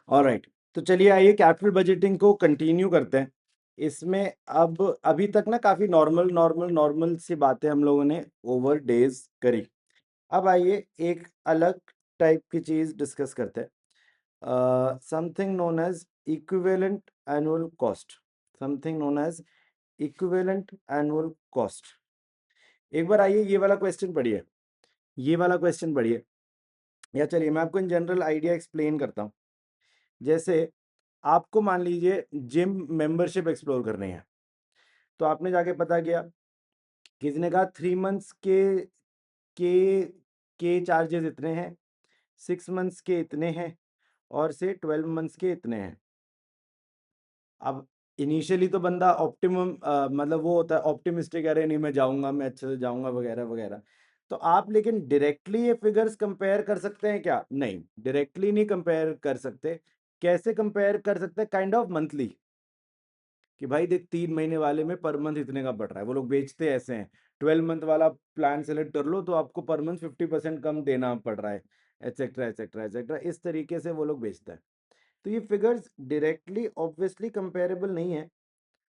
Alright, तो चलिए आइए कैपिटल बजटिंग को कंटिन्यू करते हैं। इसमें अब अभी तक ना काफी नॉर्मल नॉर्मल नॉर्मल सी बातें हम लोगों ने ओवर डेज करी। अब आइए एक अलग टाइप की चीज डिस्कस करते हैं, something known as equivalent annual cost. Something known as equivalent annual cost. एक बार आइए ये वाला क्वेश्चन पढ़िए, ये वाला क्वेश्चन पढ़िए, या चलिए मैं आपको इन जनरल आइडिया एक्सप्लेन करता हूँ। जैसे आपको मान लीजिए जिम मेंबरशिप एक्सप्लोर करनी है, तो आपने जाके पता किया, किसी ने कहा 3 मंथ्स के के चार्जेस इतने हैं, 6 मंथ्स के इतने हैं, और से 12 मंथ्स के इतने हैं। अब इनिशियली तो बंदा ऑप्टिमम मतलब वो होता है ऑप्टिमिस्टिक, अरे नहीं मैं जाऊंगा, मैं अच्छे से जाऊंगा वगैरह वगैरह। तो आप लेकिन डायरेक्टली ये फिगर्स कंपेयर कर सकते हैं क्या? नहीं, डायरेक्टली नहीं कंपेयर कर सकते। कैसे कंपेयर कर सकते हैं? काइंड ऑफ मंथली, कि भाई देख 3 महीने वाले में पर मंथ इतने का पड़ रहा है। वो लोग बेचते ऐसे हैं, 12 मंथ वाला प्लान सेलेक्ट कर लो तो आपको पर मंथ 50% कम देना पड़ रहा है, एटसेट्रा एटसेट्रा एटसेट्रा। इस तरीके से वो लोग बेचते हैं। तो ये फिगर्स डायरेक्टली ऑब्वियसली कंपेरेबल नहीं है,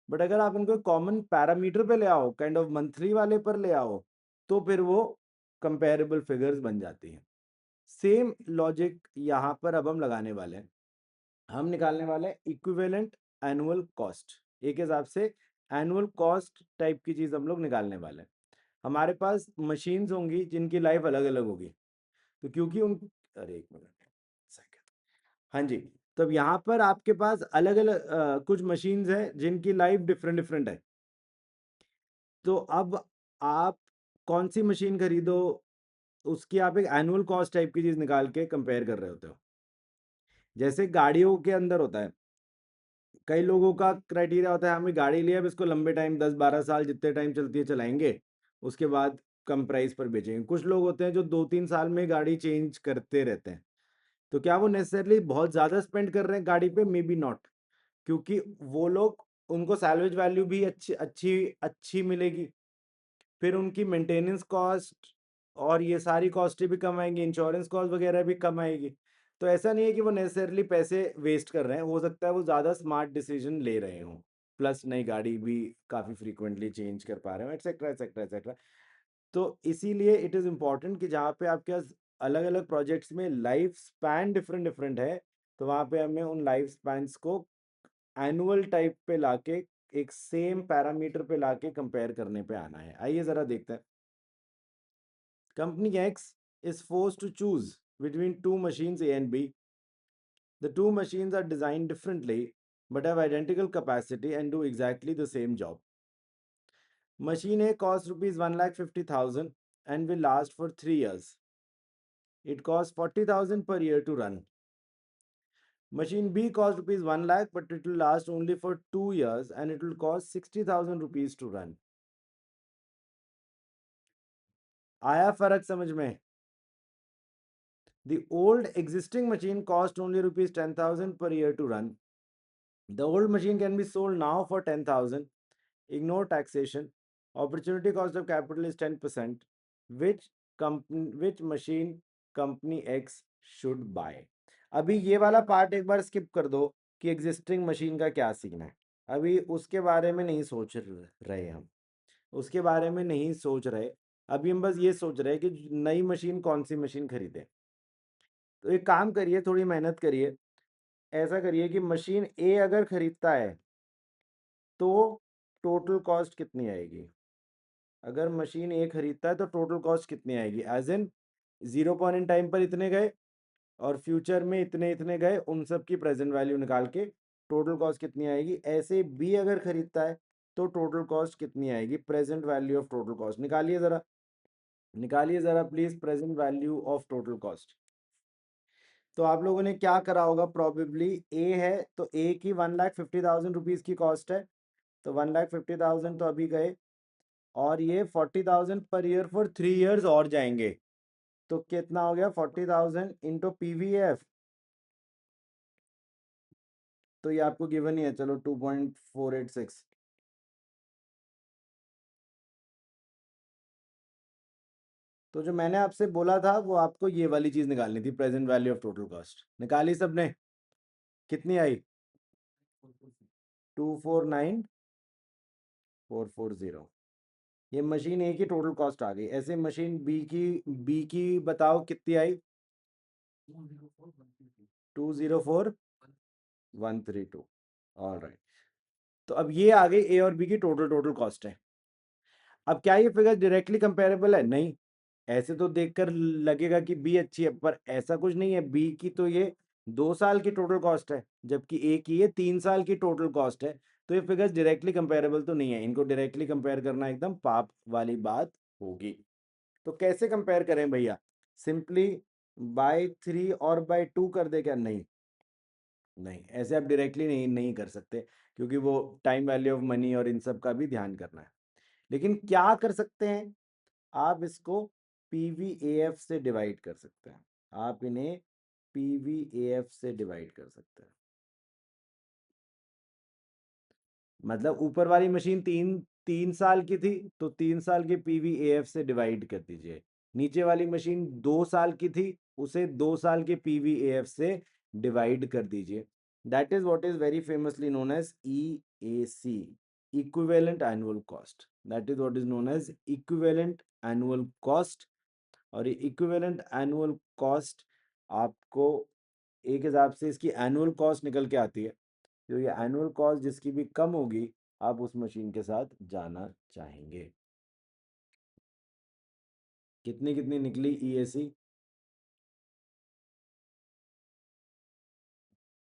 बट अगर आप इनको कॉमन पैरामीटर पे ले आओ, काइंड ऑफ मंथली वाले पर ले आओ, तो फिर वो कंपेरेबल फिगर्स बन जाती हैं। सेम लॉजिक यहाँ पर अब हम लगाने वाले हैं। हम निकालने वाले हैं इक्विवेलेंट एनुअल कॉस्ट। एक हिसाब से एनुअल कॉस्ट टाइप की चीज हम लोग निकालने वाले हैं। हमारे पास मशीन्स होंगी जिनकी लाइफ अलग अलग होगी, तो क्योंकि उन, अरे एक मिनट सेकंड, हाँ जी। तो अब यहाँ पर आपके पास अलग अलग कुछ मशीन्स हैं जिनकी लाइफ डिफरेंट डिफरेंट है। तो अब आप कौन सी मशीन खरीदो, उसकी आप एक एनुअल कॉस्ट टाइप की चीज निकाल के कंपेयर कर रहे होते हो। जैसे गाड़ियों के अंदर होता है, कई लोगों का क्राइटेरिया होता है हमें गाड़ी लिया, अब इसको लंबे टाइम 10-12 साल जितने टाइम चलती है चलाएंगे, उसके बाद कम प्राइस पर बेचेंगे। कुछ लोग होते हैं जो 2-3 साल में गाड़ी चेंज करते रहते हैं। तो क्या वो नेसेसरली बहुत ज़्यादा स्पेंड कर रहे हैं गाड़ी पे? मे बी नॉट, क्योंकि वो लोग, उनको सैल्वेज वैल्यू भी अच्छी अच्छी अच्छी मिलेगी, फिर उनकी मेंटेनेंस कॉस्ट और ये सारी कॉस्टें भी कम आएंगी, इंश्योरेंस कॉस्ट वगैरह भी कम आएगी। तो ऐसा नहीं है कि वो नेसेसरली पैसे वेस्ट कर रहे हैं, हो सकता है वो ज़्यादा स्मार्ट डिसीजन ले रहे हों, प्लस नई गाड़ी भी काफ़ी फ्रीक्वेंटली चेंज कर पा रहे हो, एटसेट्रा एटसेट्रा एटसेट्रा। तो इसीलिए इट इज़ इम्पॉर्टेंट कि जहाँ पे आपके पास अलग अलग प्रोजेक्ट्स में लाइफ स्पैन डिफरेंट डिफरेंट है, तो वहाँ पे हमें उन लाइफ स्पैन्स को एनुअल टाइप पे लाके, एक सेम पैरामीटर पे लाके कंपेयर करने पे आना है। आइए ज़रा देखते हैं। Company X is forced to choose between two machines A and B. The two machines are designed differently but have identical capacity and do exactly the same job. Machine A costs rupees 1,50,000 and will last for 3 years. It costs 40,000 per year to run. Machine B costs rupees 1 lakh but it will last only for 2 years and it will cost 60,000 rupees to run. आया फर्क समझ में? The old existing machine cost only rupees 10,000 per year to run. The old machine can be sold now for 10,000. Ignore taxation. Opportunity cost of capital is 10%. Which machine company X should buy? अभी ये वाला part एक बार skip कर दो कि existing machine का क्या scene है। अभी उसके बारे में नहीं सोच रहे हम, उसके बारे में नहीं सोच रहे। अभी हम बस ये सोच रहे हैं कि नई मशीन कौन सी मशीन खरीदें। तो एक काम करिए, थोड़ी मेहनत करिए। ऐसा करिए कि मशीन ए अगर खरीदता है तो टोटल कॉस्ट कितनी आएगी? अगर मशीन ए खरीदता है तो टोटल कॉस्ट कितनी आएगी? As in 0 point in time पर इतने गए और फ्यूचर में इतने इतने गए, उन सब की प्रेजेंट वैल्यू निकाल के टोटल कॉस्ट कितनी आएगी। ऐसे बी अगर खरीदता है तो टोटल कॉस्ट कितनी आएगी? Present value of total cost निकालिए ज़रा, निकालिए ज़रा please, present value of total cost. तो आप लोगों ने क्या करा होगा, प्रॉबेबली ए है तो ए की 1,50,000 रुपीज़ की कॉस्ट है, तो 1,50,000 तो अभी गए, और ये 40,000 पर ईयर फॉर 3 ईयर्स और जाएंगे, तो कितना हो गया? 40,000 इंटू पीवीएफ। तो ये आपको गिवन ही है, चलो 2.486। तो जो मैंने आपसे बोला था वो आपको ये वाली चीज निकालनी थी, present value of total cost. निकाली सबने? कितनी आई? 249440। ये मशीन ए की टोटल कॉस्ट आ गई। ऐसे मशीन बी की बताओ कितनी आई? 204132। All right. तो अब ये आ गई ए और बी की टोटल कॉस्ट है। अब क्या ये फिगर डायरेक्टली कंपेरेबल है? नहीं। ऐसे तो देखकर लगेगा कि बी अच्छी है, पर ऐसा कुछ नहीं है। बी की तो ये 2 साल की टोटल कॉस्ट है, जबकि ए की ये 3 साल की टोटल कॉस्ट है। तो ये फिगर्स डायरेक्टली कंपेरेबल तो नहीं है, इनको डायरेक्टली कंपेयर करना एकदम पाप वाली बात होगी। तो कैसे कंपेयर करें भैया? सिंपली बाय 3 और बाय 2 कर दे क्या? नहीं, नहीं, ऐसे आप डायरेक्टली नहीं कर सकते, क्योंकि वो टाइम वैल्यू ऑफ मनी और इन सब का भी ध्यान करना है। लेकिन क्या कर सकते हैं? आप इसको पीवीएएफ से डिवाइड कर सकते हैं। आप इन्हें पीवीएएफ से डिवाइड कर सकते हैं। मतलब ऊपर वाली मशीन 3 साल की थी, तो 3 साल के पीवीएएफ से डिवाइड कर दीजिए। नीचे वाली मशीन 2 साल की थी, उसे 2 साल के पीवीएएफ से डिवाइड कर दीजिए। That is what is very famously known as EAC, equivalent annual cost. That is what is known as equivalent annual cost. और ये इक्विवेलेंट एनुअल कॉस्ट आपको एक हिसाब से इसकी एनुअल कॉस्ट निकल के आती है। तो ये एनुअल कॉस्ट जिसकी भी कम होगी, आप उस मशीन के साथ जाना चाहेंगे। कितनी कितनी निकली ईएसी?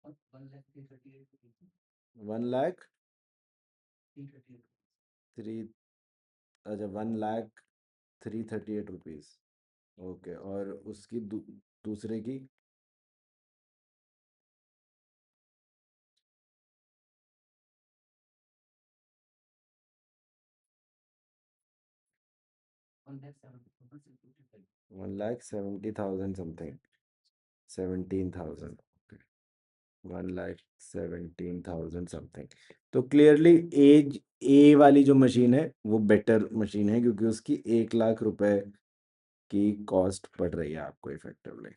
1,03,, अच्छा 1,03,38 रुपीज़। ओके, और उसकी दूसरे की? 1,70,000 समथिंग, 17,000। 1,17,000 समथिंग। तो क्लियरली एज ए वाली जो मशीन है वो बेटर मशीन है, क्योंकि उसकी 1,00,000 रुपए की कॉस्ट पड़ रही है आपको इफेक्टिवली।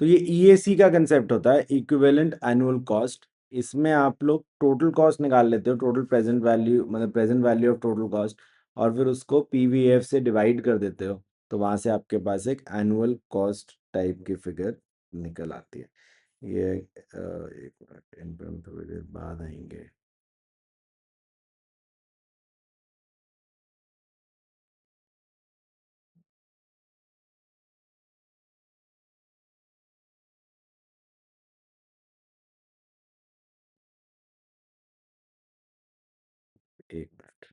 तो ये ईएसी का कंसेप्ट होता है, इक्विवेलेंट एनुअल कॉस्ट। इसमें आप लोग टोटल कॉस्ट निकाल लेते हो, टोटल प्रेजेंट वैल्यू, मतलब present value of total cost, और फिर उसको पीवीएफ से डिवाइड कर देते हो, तो वहां से आपके पास एक एनुअल कॉस्ट टाइप की फिगर निकल आती है। ये एक मिनट, इन पे हम थोड़ी देर बाद आएंगे। एक मिनट,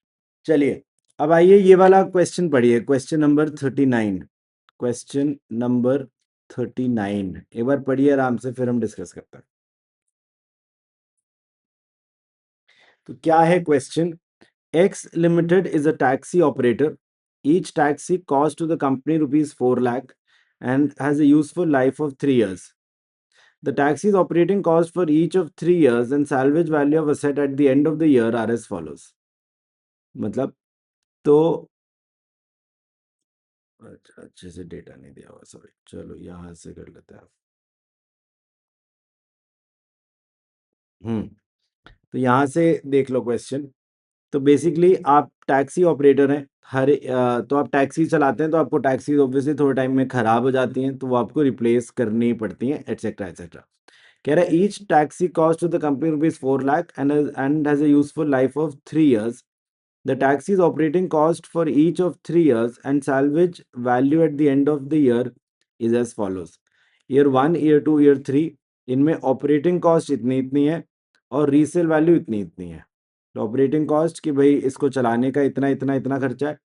चलिए। अब आइए ये वाला क्वेश्चन पढ़िए, क्वेश्चन नंबर 39। क्वेश्चन नंबर 39 एक बार पढ़िए आराम से, फिर हम डिस्कस करते हैं। तो क्या है question? X Limited is a taxi operator. Each taxi costs to the company rupees 4 lakh and has a useful life of 3 years. The taxi's operating cost for each of 3 years and salvage value of asset at the end of the year are as follows. मतलब तो अच्छा, अच्छे से data नहीं दिया हुआ, sorry. चलो यहाँ से कर लेते हैं। तो यहाँ से देख लो क्वेश्चन। तो बेसिकली आप टैक्सी ऑपरेटर हैं, तो आप टैक्सी चलाते हैं, तो आपको टैक्सी ऑब्वियसली थोड़े टाइम में खराब हो जाती हैं, तो वो आपको रिप्लेस करनी पड़ती हैं, एटसेट्रा एटसेट्रा। कह रहा है each taxi cost to the company rupees 4 lakh and has a useful life of 3 years. The taxi's operating cost for each of 3 years and salvage value at the end of the year is as follows. Year 1, Year 2, Year 3, इनमें operating cost इतनी इतनी है और resale value इतनी इतनी है। तो operating cost कि भाई इसको चलाने का इतना इतना इतना खर्चा है,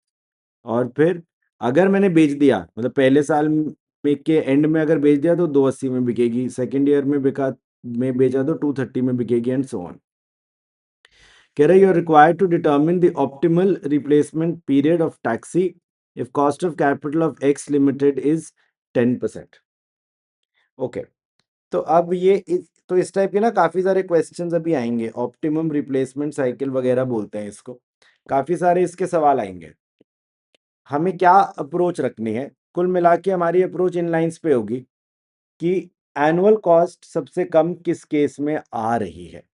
और फिर अगर मैंने बेच दिया, मतलब पहले साल में के एंड में अगर बेच दिया तो 280 में बिकेगी, सेकेंड ईयर में बेचा तो 230 में बिकेगी, एंड सो ऑन। कह रहे you are required to determine the optimal replacement period of taxi if cost of capital of X limited is 10%। Okay, तो अब तो इस टाइप के ना काफी सारे क्वेश्चंस अभी आएंगे, ऑप्टिमम रिप्लेसमेंट साइकिल वगैरह बोलते हैं इसको। काफी सारे इसके सवाल आएंगे। हमें क्या अप्रोच रखनी है? कुल मिला के हमारी अप्रोच इन लाइंस पे होगी कि एनुअल कॉस्ट सबसे कम किस केस में आ रही है?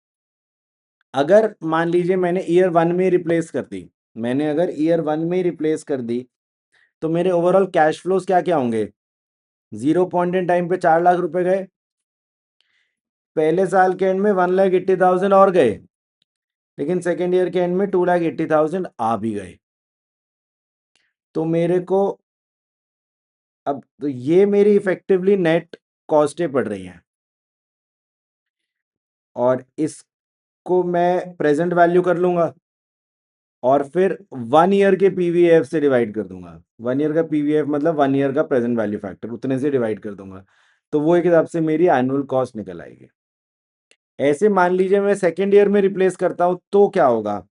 अगर मान लीजिए मैंने ईयर 1 में रिप्लेस कर दी, मैंने अगर ईयर 1 में रिप्लेस कर दी, तो मेरे ओवरऑल कैश फ्लोज क्या-क्या होंगे? 0 पॉइंट इन टाइम पे 4 लाख रुपए गए, पहले साल के एंड में 1,80,000 और गए, लेकिन सेकेंड ईयर के एंड में 2,80,000 आ भी गए। तो मेरे को अब तो ये मेरी इफेक्टिवली नेट कॉस्टें पड़ रही हैं, और इसको मैं प्रेजेंट वैल्यू कर लूंगा और फिर 1 ईयर के पीवीएफ से डिवाइड कर दूंगा। 1 ईयर का पीवीएफ मतलब 1 ईयर का प्रेजेंट वैल्यू फैक्टर, उतने से डिवाइड कर दूंगा, तो वो एक हिसाब से मेरी एनुअल कॉस्ट निकल आएगी। ऐसे मान लीजिए मैं सेकेंड ईयर में रिप्लेस करता हूं तो क्या होगा?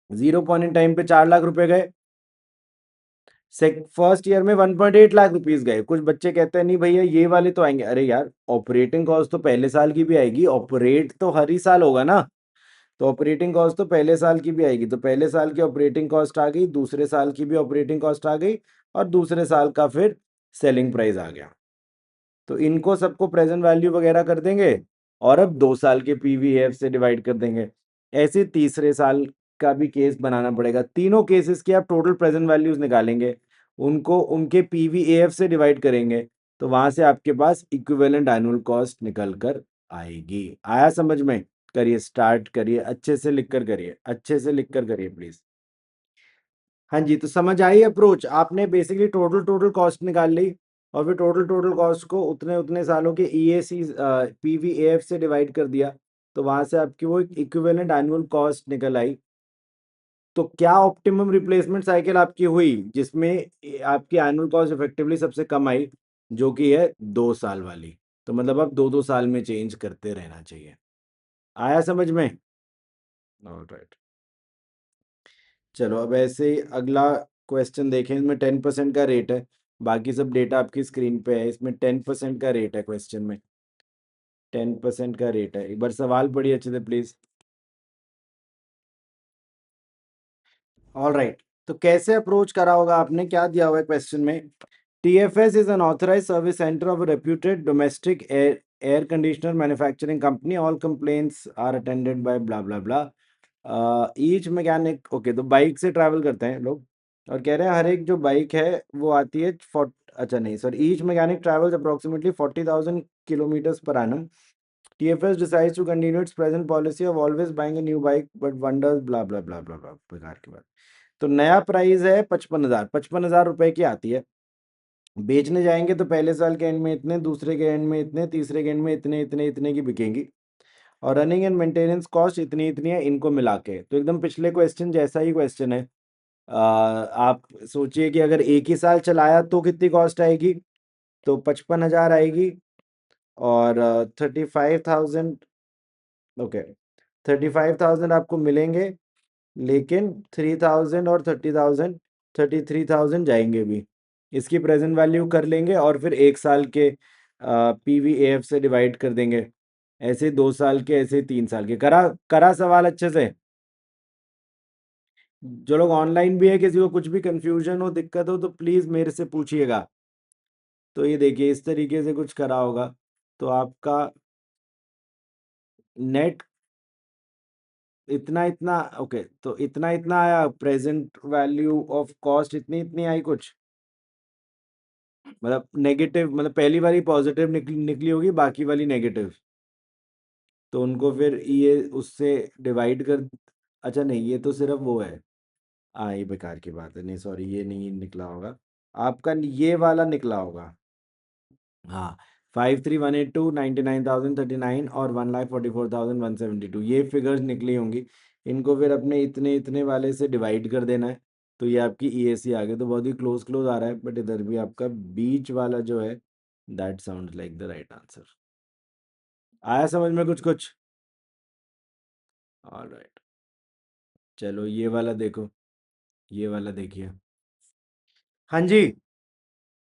0 पॉइंट इन टाइम पे 4 लाख रुपए गए, फर्स्ट ईयर में 1.8 लाख रुपीस गए। कुछ बच्चे कहते हैं नहीं भैया ये वाले तो आएंगे, अरे यार ऑपरेटिंग कॉस्ट तो पहले साल की भी आएगी, ऑपरेट तो हर ही साल होगा ना, तो ऑपरेटिंग कॉस्ट तो पहले साल की भी आएगी, तो पहले साल की ऑपरेटिंग कॉस्ट आ गई, दूसरे साल की भी ऑपरेटिंग कॉस्ट आ गई, और दूसरे साल का फिर सेलिंग प्राइस आ गया। तो इनको सबको प्रेजेंट वैल्यू वगैरह कर देंगे, और अब 2 साल के पीवीएफ से डिवाइड कर देंगे। ऐसे तीसरे साल का भी केस बनाना पड़ेगा। तीनों केसेस की आप टोटल प्रेजेंट वैल्यूज निकालेंगे, उनको उनके पीवीएफ से डिवाइड करेंगे, तो वहां से आपके पास इक्विवेलेंट एनुअल कॉस्ट निकल कर आएगी। आया समझ में? करिए, स्टार्ट करिए, अच्छे से लिख कर करिए, अच्छे से लिख कर करिए प्लीज। हाँ जी, तो समझ आई अप्रोच? आपने बेसिकली टोटल टोटल कॉस्ट निकाल ली, और फिर टोटल टोटल कॉस्ट को उतने उतने सालों के ईएसी पीवीएफ से डिवाइड कर दिया, तो वहां से आपकी वो इक्विवेलेंट एनुअल कॉस्ट निकल आई। तो क्या ऑप्टिमम रिप्लेसमेंट साइकिल आपकी हुई जिसमें आपकी एनुअल कॉस्ट इफेक्टिवली सबसे कम आई, जो कि है 2 साल वाली? तो मतलब आप 2-2 साल में चेंज करते रहना चाहिए। आया समझ में? ऑलराइट, चलो अब ऐसे ही अगला क्वेश्चन देखें। इसमें 10% का रेट है, बाकी सब डेटा आपकी स्क्रीन पे है। इसमें 10% का रेट है, क्वेश्चन में 10% का रेट है। एक बार सवाल पढ़िए अच्छे से प्लीज। ऑलराइट, तो कैसे अप्रोच करा होगा आपने? क्या दिया हुआ है क्वेश्चन में? TFS is an authorized service center of a reputed domestic air conditioner manufacturing company. All complaints are attended by blah blah blah. Each mechanic, okay, तो बाइक से ट्रैवल करते हैं लोग, और कह रहे हैं हर एक जो बाइक है वो आती है अच्छा नहीं sir, each mechanic travels approximately 40,000 kilometres per annum. TFS decides to continue its present policy of always buying a new bike but wonders blah blah blah blah blah, बेकार की बात। तो नया प्राइस है 55,000, 55,000 रुपए की आती है। बेचने जाएंगे तो पहले साल के एंड में इतने, दूसरे के एंड में इतने, तीसरे के एंड में इतने इतने इतने की बिकेंगी, और रनिंग एंड मेंटेनेंस कॉस्ट इतनी इतनी है, इनको मिला के। तो एकदम पिछले क्वेश्चन जैसा ही क्वेश्चन है। आप सोचिए कि अगर एक ही साल चलाया तो कितनी कॉस्ट आएगी, तो 55,000 आएगी, और 35,000, ओके, 35,000 आपको मिलेंगे, लेकिन 3,000 और 30,000, 33,000 जाएंगे भी। इसकी प्रेजेंट वैल्यू कर लेंगे, और फिर एक साल के पीवीएफ से डिवाइड कर देंगे। ऐसे 2 साल के, ऐसे 3 साल के। करा करा सवाल अच्छे से? जो लोग ऑनलाइन भी है, किसी को कुछ भी कंफ्यूजन हो, दिक्कत हो, तो प्लीज मेरे से पूछिएगा। तो ये देखिए इस तरीके से कुछ करा होगा, तो आपका नेट इतना इतना, ओके, तो इतना इतना आया, प्रेजेंट वैल्यू ऑफ कॉस्ट इतनी इतनी आई कुछ, मतलब नेगेटिव, मतलब पहली वाली पॉजिटिव निकली होगी, बाकी वाली नेगेटिव, तो उनको फिर ये उससे डिवाइड कर। अच्छा नहीं, ये तो सिर्फ वो है। हाँ, ये बेकार की बात है, नहीं सॉरी, ये नहीं निकला होगा आपका, ये वाला निकला होगा। हाँ, 53,182,99,039 और 1,44,172, ये फिगर्स निकली होंगी। इनको फिर अपने इतने इतने वाले से डिवाइड कर देना है, तो ये आपकी ईएसी आ गई। तो बहुत ही क्लोज क्लोज आ रहा है, बट इधर भी आपका बीच वाला जो है, that sound like the right answer. आया समझ में कुछ कुछ? ऑलराइट, चलो ये वाला देखो, ये वाला देखिए। हाँ जी,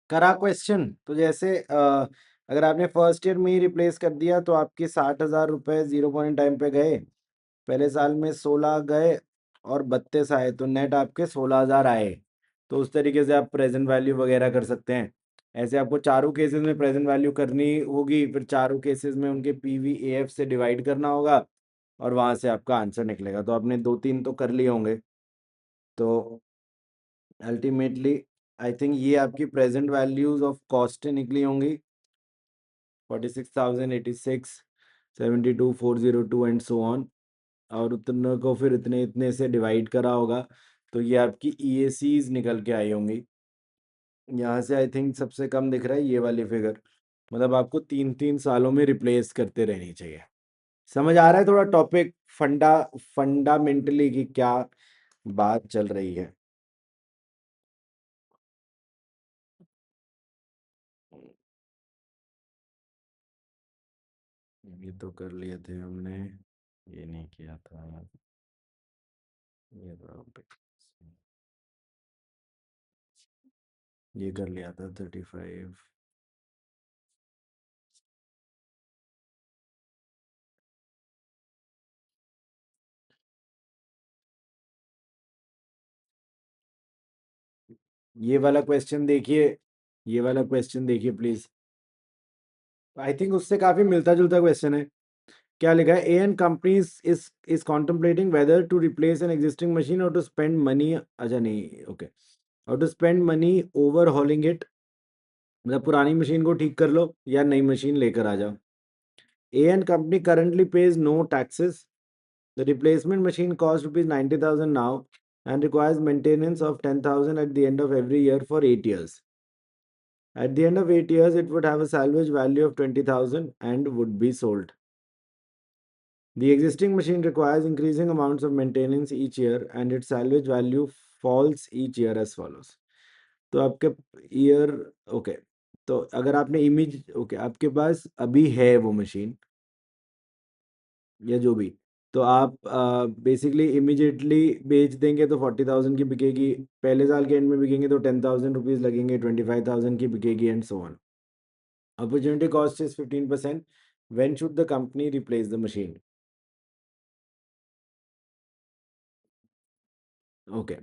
करा क्वेश्चन। तो जैसे अगर आपने फर्स्ट ईयर में ही रिप्लेस कर दिया, तो आपके 60,000 रुपये 0 पॉइंट टाइम पे गए, पहले साल में 16 गए और 32 आए, तो नेट आपके 16,000 आए। तो उस तरीके से आप प्रेजेंट वैल्यू वगैरह कर सकते हैं। ऐसे आपको चारों केसेस में प्रेजेंट वैल्यू करनी होगी, फिर चारों केसेस में उनके पीवीएफ से डिवाइड करना होगा और वहां से आपका आंसर निकलेगा। तो आपने 2-3 तो कर लिए होंगे। तो अल्टीमेटली आई थिंक ये आपकी प्रेजेंट वैल्यूज ऑफ कॉस्ट निकली होंगी 46,086, 72, 402 एंड सो ऑन। और उतने को फिर इतने इतने से डिवाइड करा होगा, तो ये आपकी ईएसीज निकल के आई होंगी। यहाँ से आई थिंक सबसे कम दिख रहा है ये वाली फिगर, मतलब आपको 3-3 सालों में रिप्लेस करते रहनी चाहिए। समझ आ रहा है थोड़ा टॉपिक फंडामेंटली की क्या बात चल रही है? ये तो कर लिए थे हमने, ये नहीं किया था, ये तो ये कर लिया था 35। ये वाला क्वेश्चन देखिए, ये वाला क्वेश्चन देखिए प्लीज। आई थिंक उससे काफी मिलता जुलता क्वेश्चन है। क्या लिखा है? A and companies is contemplating whether to replace an existing machine और टू स्पेंड मनी, अच्छा नहीं, ओके, और to spend money overhauling it, मतलब पुरानी मशीन को ठीक कर लो या नई मशीन लेकर आ जाओ। A and company currently pays no taxes, the replacement machine cost ₹90,000 now and requires maintenance of 10,000 at the end of every year for 8 years. At the end of 8 years, it would have a salvage value of 20,000 and would be sold. The existing machine requires increasing amounts of maintenance each year and its salvage value falls each year as follows. तो आपके year, okay, तो अगर आपने image, okay, आपके पास अभी है वो machine या जो भी, तो आप बेसिकली इमिजिएटली बेच देंगे तो 40,000 की बिकेगी, पहले साल के एंड में बिकेंगे तो 10,000 रुपीज़ लगेंगे, 25,000 की बिकेगी and so on. Opportunity cost is 15%। When should the company replace the machine? Okay,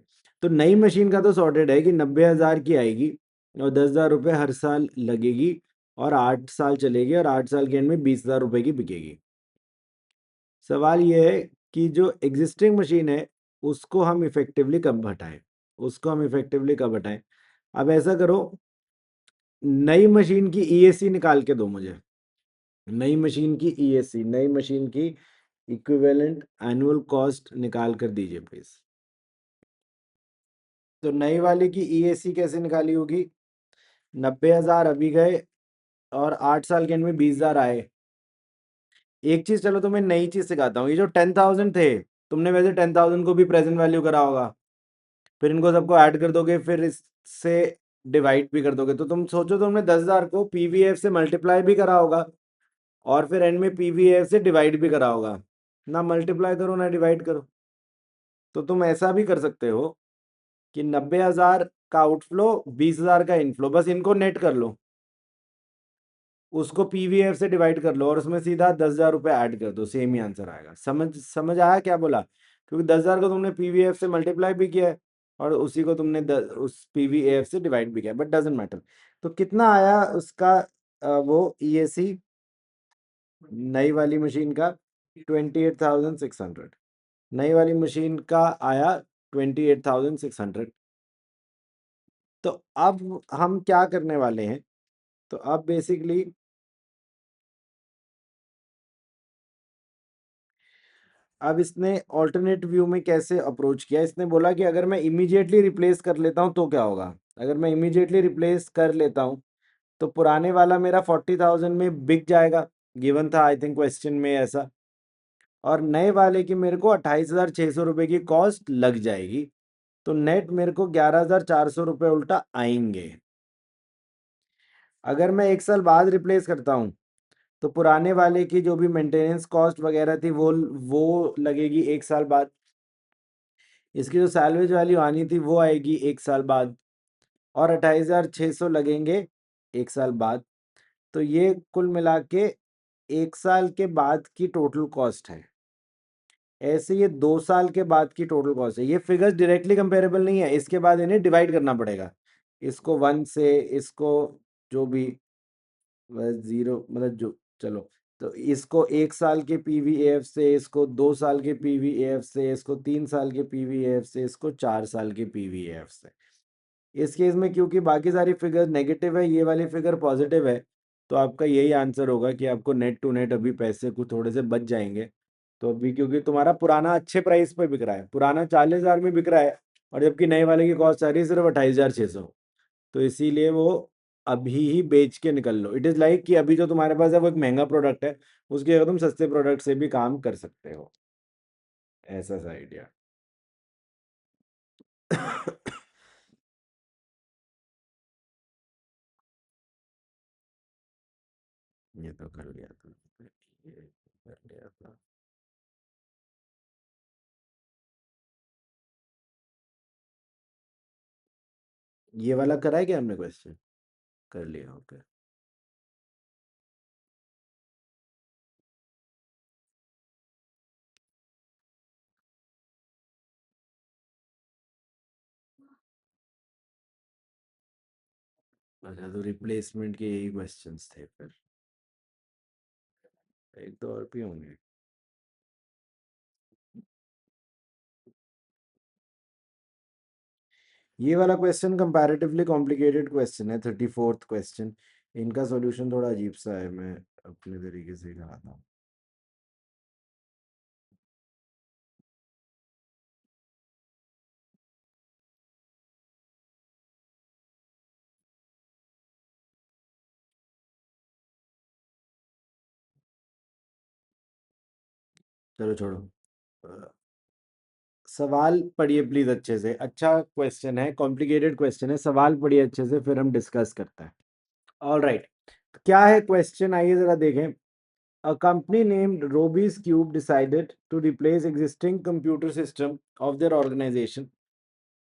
तो नई मशीन का तो सॉर्टेड है कि 90,000 की आएगी और 10,000 रुपये हर साल लगेगी और 8 साल चलेगी और 8 साल के एंड में 20,000 रुपये की बिकेगी। सवाल ये है कि जो एग्जिस्टिंग मशीन है उसको हम इफेक्टिवली कब हटाएं, उसको हम इफेक्टिवली कब हटाएं? अब ऐसा करो, नई मशीन की ईएसी निकाल के दो मुझे, नई मशीन की ईएसी, नई मशीन की इक्विवेलेंट एनुअल कॉस्ट निकाल कर दीजिए प्लीज। तो नई वाले की ईएसी कैसे निकाली होगी? 90,000 अभी गए और 8 साल के एंड में 20,000 आए। एक चीज चलो तुम्हें नई चीज सिखाता हूँ, ये जो 10,000 थे, तुमने वैसे 10,000 को भी प्रेजेंट वैल्यू करा होगा, फिर इनको सबको ऐड कर दोगे, फिर इससे डिवाइड भी कर दोगे, तो तुम सोचो तुमने 10,000 को पीवीएफ से मल्टीप्लाई भी करा होगा और फिर एंड में पीवीएफ से डिवाइड भी करा होगा। ना मल्टीप्लाई करो ना डिवाइड करो, तो तुम ऐसा भी कर सकते हो कि 90,000 का आउटफ्लो, 20,000 का इनफ्लो, बस इनको नेट कर लो, उसको पीवीएफ से डिवाइड कर लो और उसमें सीधा 10,000 रुपये ऐड कर दो, सेम ही आंसर आएगा। समझ आया क्या बोला? क्योंकि 10,000 को तुमने पीवीएफ से मल्टीप्लाई भी किया है और उसी को तुमने उस पीवीएफ से डिवाइड भी किया, बट डजेंट मैटर। तो कितना आया उसका वो ईएसी नई वाली मशीन का? 28,600। नई वाली मशीन का आया 28,600। तो अब हम क्या करने वाले हैं? तो अब बेसिकली अब इसने ऑल्टरनेट व्यू में कैसे अप्रोच किया, इसने बोला कि अगर मैं इमीडिएटली रिप्लेस कर लेता हूँ तो क्या होगा? अगर मैं इमीडिएटली रिप्लेस कर लेता हूँ तो पुराने वाला मेरा 40,000 में बिक जाएगा, गिवन था आई थिंक क्वेश्चन में ऐसा, और नए वाले की मेरे को 28,600 रुपये की कॉस्ट लग जाएगी, तो नेट मेरे को 11,400 रुपये उल्टा आएंगे। अगर मैं 1 साल बाद रिप्लेस करता हूँ तो पुराने वाले की जो भी मेंटेनेंस कॉस्ट वगैरह थी वो लगेगी 1 साल बाद, इसकी जो सैलवेज वैल्यू आनी थी वो आएगी 1 साल बाद, और 28,600 लगेंगे 1 साल बाद। तो ये कुल मिला के 1 साल के बाद की टोटल कॉस्ट है। ऐसे ये 2 साल के बाद की टोटल कॉस्ट है। ये फिगर्स डायरेक्टली कंपेरेबल नहीं है, इसके बाद इन्हें डिवाइड करना पड़ेगा, इसको 1 से, इसको जो भी बस जीरो मतलब जो, चलो, तो इसको 1 साल के पीवीएफ से, इसको 2 साल के पीवीएफ से, इसको 3 साल के पीवीएफ से, इसको 4 साल के पीवीएफ से। इस केस में क्योंकि बाकी सारी फिगर नेगेटिव है, ये वाली फिगर पॉजिटिव है, तो आपका यही आंसर होगा कि आपको नेट टू नेट अभी पैसे कुछ थोड़े से बच जाएंगे। तो अभी क्योंकि तुम्हारा पुराना अच्छे प्राइस पे बिक रहा है, पुराना 40,000 में बिक रहा है, और जबकि नए वाले की कॉस्ट आ रही है सिर्फ 28,600, तो इसीलिए वो अभी ही बेच के निकल लो। इट इज़ लाइक कि अभी जो तुम्हारे पास है वो एक महंगा प्रोडक्ट है, उसकी जगह तुम सस्ते प्रोडक्ट से भी काम कर सकते हो, ऐसा सा आइडिया। ये तो कर लिया था, ये कर लिया था। ये वाला करा है क्या हमने क्वेश्चन? कर लिया, ओके। अच्छा, तो रिप्लेसमेंट के यही क्वेश्चंस थे फिर, एक दो और भी होंगे। ये वाला क्वेश्चन कंपैरेटिवली कॉम्प्लिकेटेड क्वेश्चन है, 34th क्वेश्चन। इनका सॉल्यूशन थोड़ा अजीब सा है, मैं अपने तरीके से कराता हूँ। चलो छोड़ो, सवाल पढ़िए प्लीज अच्छे से। अच्छा क्वेश्चन है, कॉम्प्लिकेटेड क्वेश्चन है, सवाल पढ़िए अच्छे से, फिर हम डिस्कस करते हैं। ऑल राइट, क्या है क्वेश्चन, आइए जरा देखें। A company named Roby's Cube decided to replace existing computer system of their organization.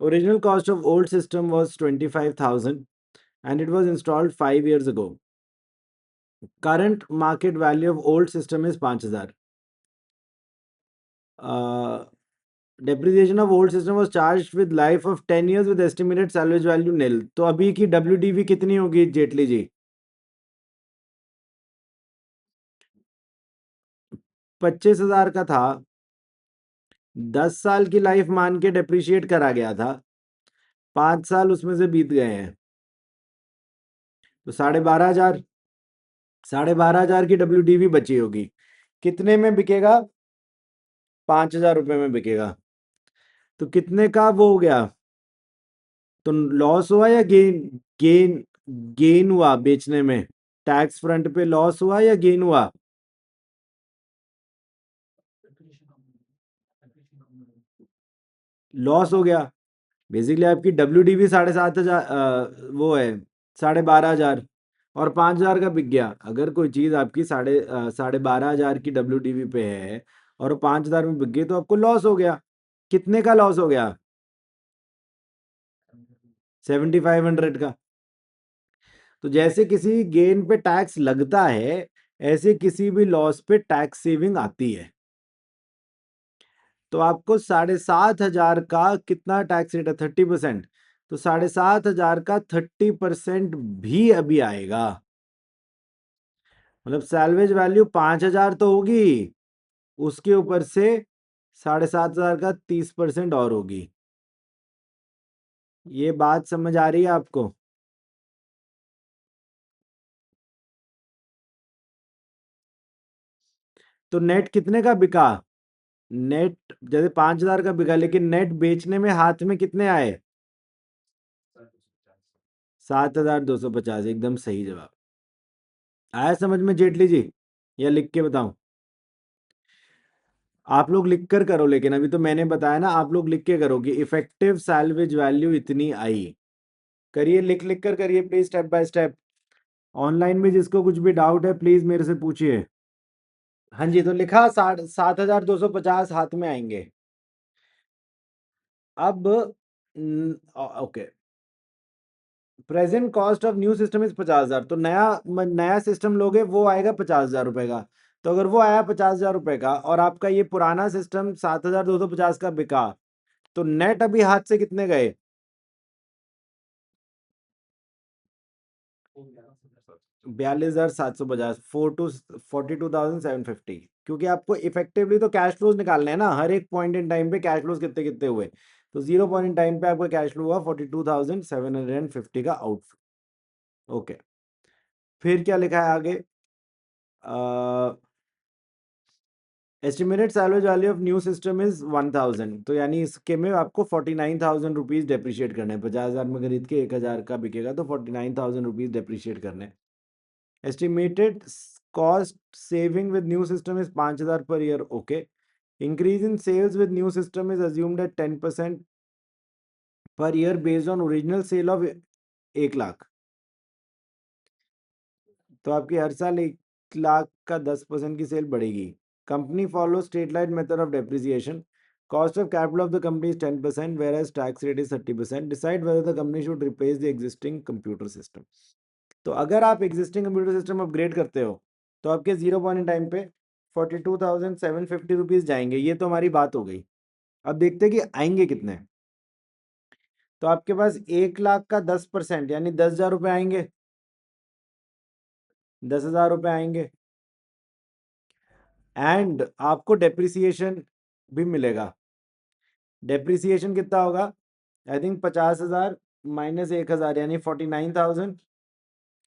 Original cost of old system was 25,000 and it was installed 5 years ago. Current market value of old system is 5,000. Depreciation of old system was charged with life of 10 years with estimated salvage value nil. तो अभी की WDV कितनी होगी जेटली जी? 25,000 का था, 10 साल की life मान के डेप्रिशिएट करा गया था, 5 साल उसमें से बीत गए हैं, तो 12,500, 12,500 की WDV बची होगी। कितने में बिकेगा? 5,000 रुपए में बिकेगा। तो कितने का वो हो गया? तो लॉस हुआ या गेन? गेन, गेन हुआ बेचने में? टैक्स फ्रंट पे लॉस हुआ या गेन हुआ? लॉस हो गया। बेसिकली आपकी WDV 7,500 वो है, 12,500, और 5,000 का बिक गया। अगर कोई चीज आपकी 12,500 की WDV पे है और 5,000 में बिक गई, तो आपको लॉस हो गया। कितने का लॉस हो गया? 7,500 का। तो जैसे किसी गेन पे टैक्स लगता है, ऐसे किसी भी लॉस पे टैक्स सेविंग आती है। तो आपको 7,500 का कितना टैक्स रेट है? 30%। तो 7,500 का 30% भी अभी आएगा। मतलब सैलवेज वैल्यू 5,000 तो होगी, उसके ऊपर से 7,500 का 30% और होगी। ये बात समझ आ रही है आपको? तो नेट कितने का बिका? नेट जैसे 5,000 का बिका, लेकिन नेट बेचने में हाथ में कितने आए? 7,250। एकदम सही जवाब। आया समझ में जेटली जी, या लिख के बताऊं? आप लोग लिख कर करो, लेकिन अभी तो मैंने बताया ना, आप लोग लिख के करो कि इफेक्टिव सैलवेज वैल्यू इतनी आई। करिए, लिख लिख कर करिए please, step by step. Online में जिसको कुछ भी डाउट है प्लीज मेरे से पूछिए। हाँ जी, तो लिखा, 7,250 हाथ में आएंगे। अब okay, present cost of new system is 50,000। तो नया नया सिस्टम लोगे वो आएगा 50,000 रुपए का। तो अगर वो आया 50,000 रुपए का, और आपका ये पुराना सिस्टम 7,250 का बिका, तो नेट अभी हाथ से कितने गए? 42,750 42,750, क्योंकि आपको इफेक्टिवली तो कैश फ्लोज निकालने हैं ना, हर एक पॉइंट इन टाइम पे कैश फ्लोज कितने कितने हुए, तो 0 पॉइंट इन टाइम पे आपका कैश फ्लो हुआ 42,750 का आउटफ्लो। ओके, फिर क्या लिखा है आगे, estimated salvage value of new system is 1,000, तो यानी इसके में आपको 49,000 रुपीज डेप्रिशिएट करने हैं। 50,000 में खरीद के 1,000 का बिकेगा तो 49,000 रुपीज डेप्रिशिएट करने हैं। Estimated cost saving with new system is 5,000 per year. Okay, increase in sales with new system is assumed at 10% per year based on original sale of 1 lakh, तो आपकी हर साल 1 लाख का 10% की सेल बढ़ेगी। Company follow straight line method of depreciation, cost of capital of the company is 10%, whereas tax rate is 30%, decide whether the company should replace the existing computer system. तो अगर आप existing computer system upgrade करते हो तो आपके 0 point in time पे 42,750 rupees जाएंगे। ये तो हमारी बात हो गई। अब देखते हैं कि आएंगे कितने। तो आपके पास 1 लाख का 10% यानी 10,000 रुपये आएंगे, 10,000 रुपये आएंगे, एंड आपको डेप्रिसिएशन भी मिलेगा। डेप्रिसिएशन कितना होगा, आई थिंक 50,000 माइनस 1,000 यानी 49,000,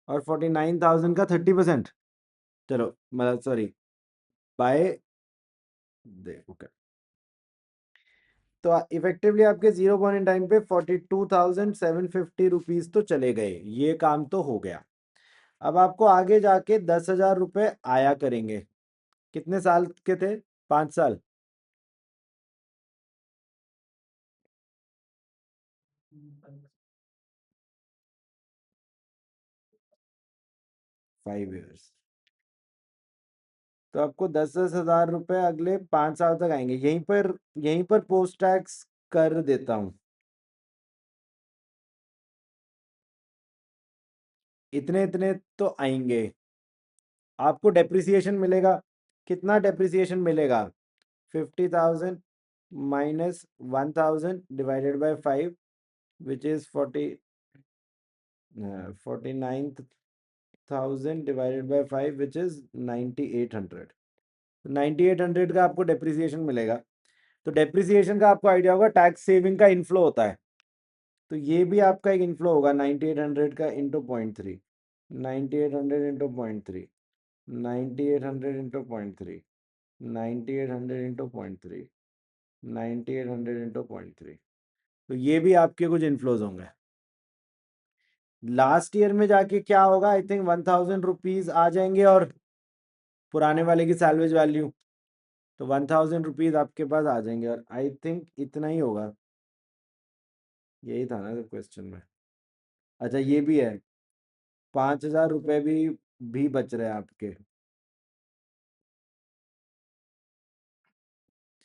और 49,000 का 30%, चलो मतलब सॉरी बाय ओके, तो इफेक्टिवली आपके 0 पॉइंट इन टाइम पे 42,750 रुपीज तो चले गए। ये काम तो हो गया। अब आपको आगे जाके 10,000 रुपये आया करेंगे। कितने साल के थे, 5 साल, 5 years, तो आपको 10,000 रुपये अगले 5 साल तक आएंगे। यहीं पर पोस्ट टैक्स कर देता हूँ, इतने इतने तो आएंगे। आपको डेप्रिसिएशन मिलेगा, कितना डेप्रिसिएशन मिलेगा, 50,000 minus 1,000 divided by 5 which is 49,000 divided by 5 which is 9,800। 9,800 का आपको डेप्रिसिएशन मिलेगा। तो डेप्रिसिएशन का आपको आइडिया होगा टैक्स सेविंग का इनफ्लो होता है, तो ये भी आपका एक इनफ्लो होगा 9,800 का into 0.3, 9,800 into 0.3, 9,800 into 0.3, 9,800 into 0.3, 9,800 into 0.3, तो ये भी आपके कुछ इनफ्लोज होंगे। लास्ट ईयर में जाके क्या होगा, आई थिंक 1,000 रुपीज आ जाएंगे और पुराने वाले की सैलवेज वैल्यू, तो 1,000 रुपीज आपके पास आ जाएंगे, और आई थिंक इतना ही होगा। यही था ना क्वेश्चन में। अच्छा ये भी है, 5,000 रुपये भी बच रहे हैं आपके।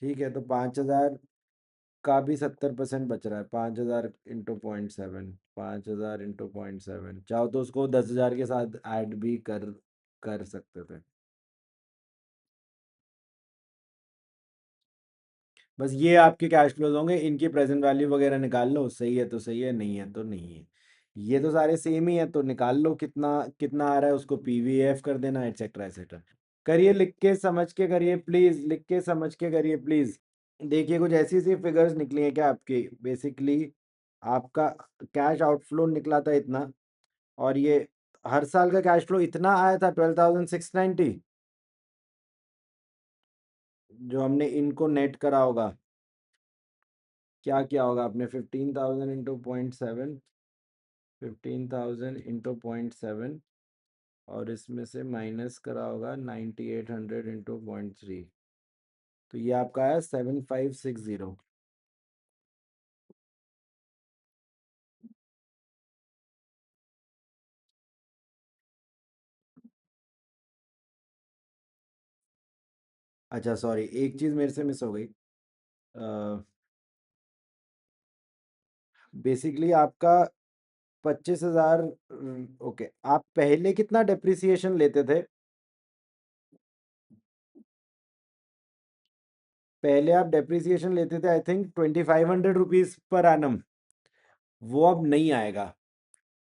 ठीक है, तो 5,000 का भी 70% बच रहा है। 5,000 इंटू 0.7, 5,000 इंटू 0.7, चाहो तो उसको 10,000 के साथ ऐड भी कर सकते थे। बस ये आपके कैश फ्लोज होंगे, इनकी प्रेजेंट वैल्यू वगैरह निकाल लो, सही है तो सही है, नहीं है तो नहीं है। ये तो सारे सेम ही है, तो निकाल लो कितना कितना आ रहा है, उसको पीवीएफ कर देना, एटसेट्रा एटसेट्रा। करिए, लिख के समझ के करिए प्लीज, लिख के समझ के करिए प्लीज। देखिए कुछ ऐसी सी फिगर्स निकली है क्या आपकी, बेसिकली आपका कैश आउटफ्लो निकला था इतना, और ये हर साल का कैश फ्लो इतना आया था 12,690, जो हमने इनको नेट करा होगा। क्या किया होगा आपने, 15,000 इंटू 0.7, 15,000 इंटू 0.7, और इसमें से माइनस करा होगा 9,800 इंटू 0.3, तो ये आपका है 7,560। अच्छा सॉरी, एक चीज मेरे से मिस हो गई। बेसिकली आपका 25,000। ओके, आप पहले कितना डेप्रिसिएशन लेते थे, पहले आप डेप्रिसिएशन लेते थे I think 2,500 rupees per annum. वो अब नहीं आएगा,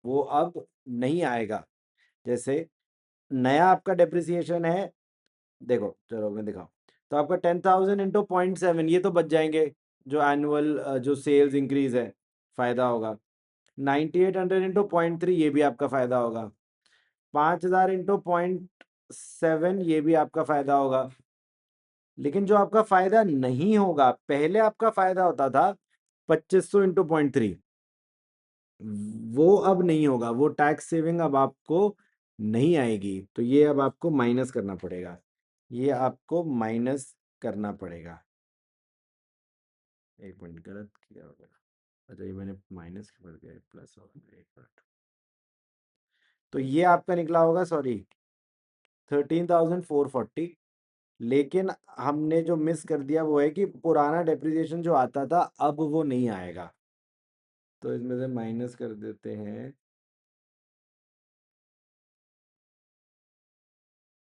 वो अब नहीं आएगा। जैसे नया आपका डेप्रिसिएशन है, देखो चलो मैं दिखाऊं, तो आपका 10,000 इंटू 0.7 ये तो बच जाएंगे, जो एनुअल जो सेल्स इंक्रीज है फायदा होगा। 9800 इंटू 0.3 ये भी आपका फायदा होगा। 5000 इंटू 0.7 ये भी आपका फायदा होगा। लेकिन जो आपका फायदा नहीं होगा, पहले आपका फायदा होता था 2500 इंटू 0.3, वो अब नहीं होगा, वो टैक्स सेविंग अब आपको नहीं आएगी, तो ये अब आपको माइनस करना पड़ेगा, ये आपको माइनस करना पड़ेगा। एक मिनट, गलत किया होगा, अच्छा ये मैंने माइनस कर दिया, प्लस हो गया, एक मिनट। तो ये आपका निकला होगा, सॉरी 13,440। लेकिन हमने जो मिस कर दिया वो है कि पुराना डेप्रिसिएशन जो आता था अब वो नहीं आएगा, तो इसमें से माइनस कर देते हैं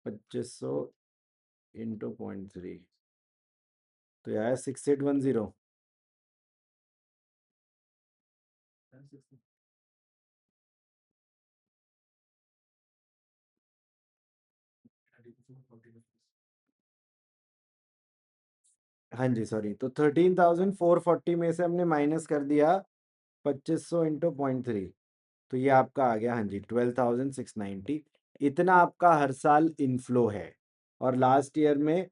2500 इंटू 0.3, तो यह है 6810। हाँ जी सॉरी, तो 13,440 में से हमने माइनस कर दिया 2500 इंटू 0.3, तो ये आपका आ गया, हाँ जी 12,690। इतना आपका हर साल इनफ्लो है। और लास्ट ईयर में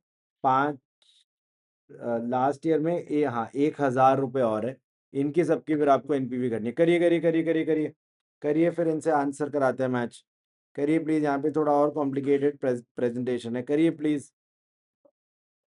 हाँ 1,000 रुपये और है, इनकी सबकी फिर आपको एनपीवी करनी है। करिए करिए करिए करिए करिए करिए, फिर इनसे आंसर कराते हैं मैच। करिए प्लीज, यहाँ पे थोड़ा और कॉम्प्लिकेटेड प्रेजेंटेशन है, करिए प्लीज।